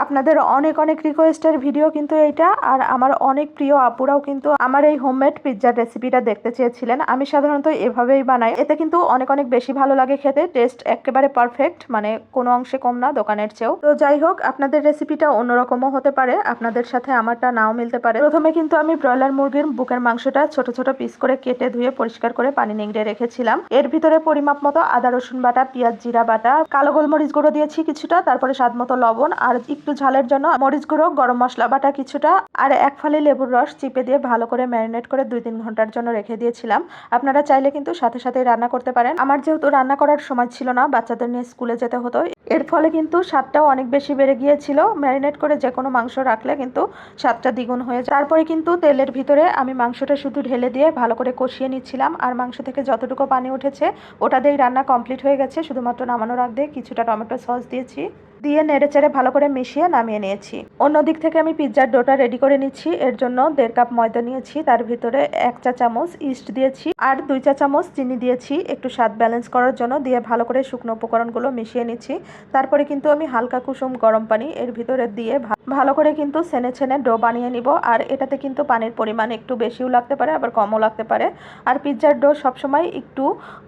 আপনাদের অনেক অনেক রিকোয়েস্টের ভিডিও কিন্তু এইটা। আর আমার অনেক প্রিয় আপুরাও কিন্তু আমার এই হোমমেড পিৎজার রেসিপিটা দেখতে চেয়েছিলেন। আমি সাধারণত এভাবেই বানাই, এতে কিন্তু অনেক অনেক বেশি ভালো লাগে খেতে। টেস্ট একেবারে পারফেক্ট, মানে কোনো অংশে কম না দোকানের চেয়েও। তো যাই হোক, আপনাদের রেসিপিটা অন্যরকমও হতে পারে, আপনাদের সাথে আমারটা নাও মিলতে পারে। প্রথমে কিন্তু আমি ব্রয়লার মুরগির বুকের মাংসটা ছোট ছোট পিস করে কেটে ধুয়ে পরিষ্কার করে পানি নিংড়ে রেখেছিলাম। এর ভিতরে পরিমাপ মতো আদা রসুন বাটা, পেঁয়াজ জিরা বাটা, কালো গোলমরিচ গুঁড়ো দিয়েছি কিছুটা, তারপরে স্বাদ মতো লবণ, আর একটু ঝালের জন্য মরিচ গুঁড়ো, গরম মশলা বাটা কিছুটা, আর এক ফালি লেবুর রস চিপে দিয়ে ভালো করে ম্যারিনেট করে 2-3 ঘন্টার জন্য রেখে দিয়েছিলাম। আপনারা চাইলে কিন্তু সাথে সাথে রান্না করতে পারেন। আমার যেহেতু রান্না করার সময় ছিল না, বাচ্চাদের নিয়ে স্কুলে যেতে হতো, এর ফলে কিন্তু স্বাদটাও অনেক বেশি বেড়ে গিয়েছিল। ম্যারিনেট করে যে কোনো মাংস রাখলে কিন্তু স্বাদটা দ্বিগুণ হয়ে যায়। তারপরে কিন্তু তেলের ভিতরে আমি মাংসটা শুধু ঢেলে দিয়ে ভালো করে কষিয়ে নিচ্ছিলাম। আর মাংস থেকে যতটুকু পানি উঠেছে ওটা দিয়েই রান্না কমপ্লিট হয়ে গেছে। শুধুমাত্র নামানোর আগে কিছুটা টমেটো সস দিয়েছি, দিয়ে নেড়েচেড়ে ভালো করে মিশিয়ে নামিয়ে নিয়েছি। অন্যদিক থেকে আমি পিৎজার ডোটা রেডি করে নিচ্ছি। এর জন্য 1.5 কাপ ময়দা নিয়েছি, তার ভিতরে 1 চা চামচ ইস্ট দিয়েছি, আর 2 চা চামচ চিনি দিয়েছি একটু স্বাদ ব্যালেন্স করার জন্য। দিয়ে ভালো করে শুকনো উপকরণগুলো মিশিয়ে নিচ্ছি। তারপরে কিন্তু আমি হালকা কুসুম গরম পানি এর ভিতরে দিয়ে ভালো করে কিন্তু ছেনে ছেনে ডো বানিয়ে নিব। আর এটাতে কিন্তু পানির পরিমাণ একটু বেশিও লাগতে পারে, আবার কমও লাগতে পারে। আর পিৎজার ডো সবসময় একটু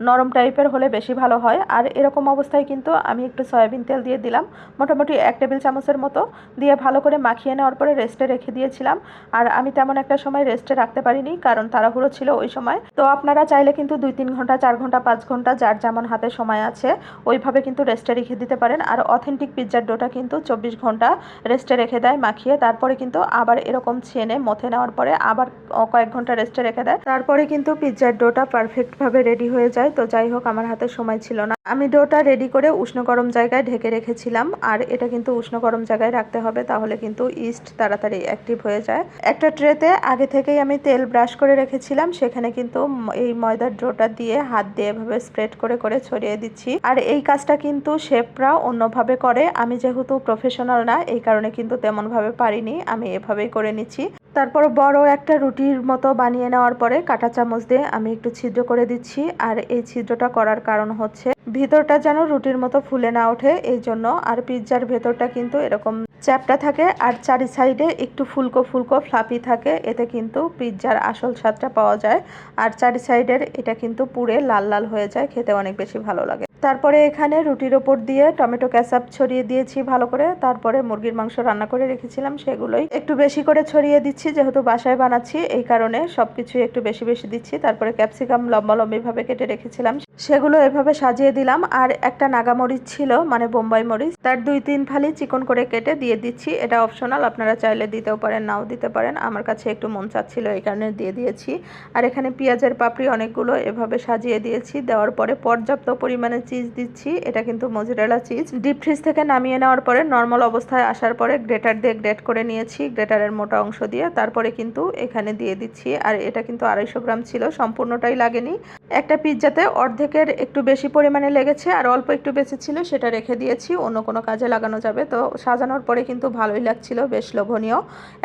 নরম টাইপের হলে বেশি ভালো হয়। আর এরকম অবস্থায় কিন্তু আমি একটু সয়াবিন তেল দিয়ে দিলাম, মোটামুটি 1 টেবিল চামচের মতো, দিয়ে ভালো করে মাখিয়ে নেওয়ার পরে রেস্টে রেখে দিয়েছিলাম। আর আমি তেমন একটা সময় রেস্টে রাখতে পারিনি, কারণ তাড়াহুড়ো ছিল ওই সময়। তো আপনারা চাইলে কিন্তু 2-3 ঘন্টা, 4 ঘন্টা, 5 ঘন্টা, যার যেমন হাতে সময় আছে ওইভাবে কিন্তু রেস্টে রেখে দিতে পারেন। আর অথেন্টিক পিৎজার ডোটা কিন্তু 24 ঘন্টা রেস্টে রেখে দেয় মাখিয়ে, তারপরে কিন্তু আবার এরকম ছেনে মথে নেওয়ার পরে আবার কয়েক ঘন্টা রেস্টে রেখে দেয়, তারপরে কিন্তু পিৎজার ডোটা পারফেক্টভাবে রেডি হয়ে যায়। তো যাই হোক, আমার হাতে সময় ছিল না, আমি ডোটা রেডি করে উষ্ণ গরম জায়গায় ঢেকে রেখেছিলাম। আর এটা কিন্তু উষ্ণ গরম জায়গায় রাখতে হবে, তাহলে কিন্তু ইস্ট তাড়াতাড়ি অ্যাক্টিভ হয়ে যায়। একটা ট্রেতে আগে থেকেই আমি তেল ব্রাশ করে রেখেছিলাম, সেখানে কিন্তু এই ময়দার ডোটা দিয়ে হাত দিয়ে এভাবে স্প্রেড করে করে ছড়িয়ে দিচ্ছি। আর এই কাজটা কিন্তু শেফরা অন্যভাবে করে, আমি যেহেতু প্রফেশনাল না এই কারণে কিন্তু তেমন ভাবে পারিনি, আমি এভাবেই করে নিচ্ছি। তারপর বড় একটা রুটির মতো বানিয়ে নেওয়ার পরে কাঁটা চামচ দিয়ে আমি একটু ছিদ্র করে দিচ্ছি। আর এই ছিদ্রটা করার কারণ হচ্ছে ভিতরটা যেন রুটির মতো ফুলে না ওঠে, এই জন্য। আর পিৎজার ভেতরটা কিন্তু এরকম চ্যাপটা থাকে, আর চারি সাইডে একটু ফুলকো ফুলকো ফ্লাফি থাকে, এতে কিন্তু পিৎজার আসল স্বাদটা পাওয়া যায়। আর চারি সাইডের এটা কিন্তু পুরে লাল লাল হয়ে যায়, খেতে অনেক বেশি ভালো লাগে। তারপরে এখানে রুটির ওপর দিয়ে টমেটো ক্যাচাপ ছড়িয়ে দিয়েছি ভালো করে। তারপরে মুরগির মাংস রান্না করে রেখেছিলাম সেগুলোই একটু বেশি করে ছড়িয়ে দিচ্ছি, যেহেতু বাসায় বানাচ্ছি এই কারণে সবকিছু একটু বেশি বেশি দিচ্ছি। তারপরে ক্যাপসিকাম লম্বা লম্বি ভাবে কেটে রেখেছিলাম, সেগুলো এভাবে সাজিয়ে দিলাম। আর একটা নাগামরিচ ছিল, মানে বোম্বাই মরিচ, তার 2-3 ফালি চিকন করে কেটে দিয়ে দিচ্ছি। এটা অপশনাল, আপনারা চাইলে দিতেও পারেন, নাও দিতে পারেন। আমার কাছে একটু মন চাচ্ছিল এই কারণে দিয়ে দিয়েছি। আর এখানে পেঁয়াজের পাপড়ি অনেকগুলো এভাবে সাজিয়ে দিয়েছি। দেওয়ার পরে পর্যাপ্ত পরিমাণে চিজ দিচ্ছি, এটা কিন্তু মোজারেলা চিজ। ডিপ ফ্রিজ থেকে নামিয়ে নেওয়ার পরে নর্মাল অবস্থায় আসার পরে গ্রেটার দিয়ে গ্রেট করে নিয়েছি, গ্রেটারের মোটা অংশ দিয়ে। তারপরে কিন্তু এখানে দিয়ে দিচ্ছি। আর এটা কিন্তু 250 গ্রাম ছিল, সম্পূর্ণটাই লাগেনি। একটা পিৎজাতে অর্ধেকের একটু বেশি পরিমাণে লেগেছে, আর অল্প একটু বেঁচে ছিল, সেটা রেখে দিয়েছি, অন্য কোনো কাজে লাগানো যাবে। তো সাজানোর পরে কিন্তু ভালোই লাগছিল, বেশ লোভনীয়।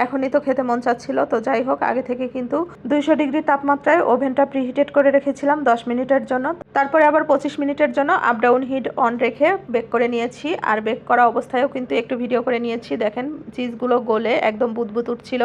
এখনই তো খেতে মন চাচ্ছিল। তো যাই হোক, আগে থেকে কিন্তু 200 ডিগ্রি তাপমাত্রায় ওভেনটা প্রিহিটেড করে রেখেছিলাম 10 মিনিটের জন্য। তারপরে আবার 25 মিনিটের জন্য আপ ডাউন হিট অন রেখে বেক করে নিয়েছি। আর বেক করা অবস্থায়ও কিন্তু একটু ভিডিও করে নিয়েছি, দেখেন চিজগুলো গলে একদম বুদবুদ উঠছিল।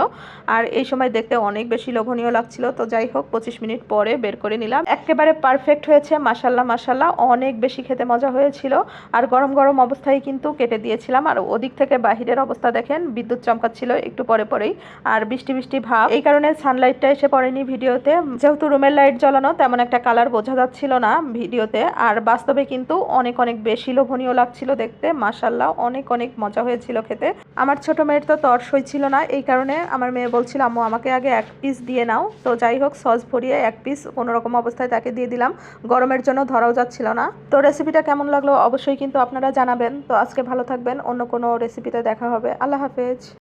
আর এই সময় দেখতে অনেক বেশি লোভনীয় লাগছিল। তো যাই হোক, 25 মিনিট পরে বের করে নিলাম, একেবারে পারফেক্ট হয়েছে, মাশাল্লাহ মাশাল্লাহ, অনেক বেশি খেতে মজা হয়েছিল। আর গরম গরম অবস্থায় কিন্তু কেটে দিয়েছিলাম। আর ওদিক থেকে বাহিরের অবস্থা দেখেন, বিদ্যুৎ চমকাচ্ছিল একটু পরে পরেই, আর বৃষ্টি বৃষ্টি ভাব, এই কারণে সানলাইটটা এসে পড়েনি ভিডিওতে। যেহেতু রুমের লাইট জ্বালানো, তেমন একটা কালার বোঝা যাচ্ছিল না ভিডিওতে। আর বাস্তবে কিন্তু অনেক অনেক বেশি লোভনীয় লাগছিল দেখতে, মাশাল্লাহ, অনেক অনেক মজা হয়েছিল খেতে। আমার ছোট মেয়ের তো তর সইছিল না, এই কারণে আমার মেয়ে বলছিল আম্মু আমাকে আগে 1 পিস দিয়ে নাও। তো যাই হোক, সস ভরিয়ে 1 পিস কোনোরকম অবস্থায় তাকে দিয়ে দিলাম, গরমের জন্য ধরাও যাচ্ছিল না। তো রেসিপিটা কেমন লাগলো অবশ্যই কিন্তু আপনারা জানাবেন। তো আজকে ভালো থাকবেন, অন্য কোনো রেসিপিতে দেখা হবে। আল্লাহ হাফেজ।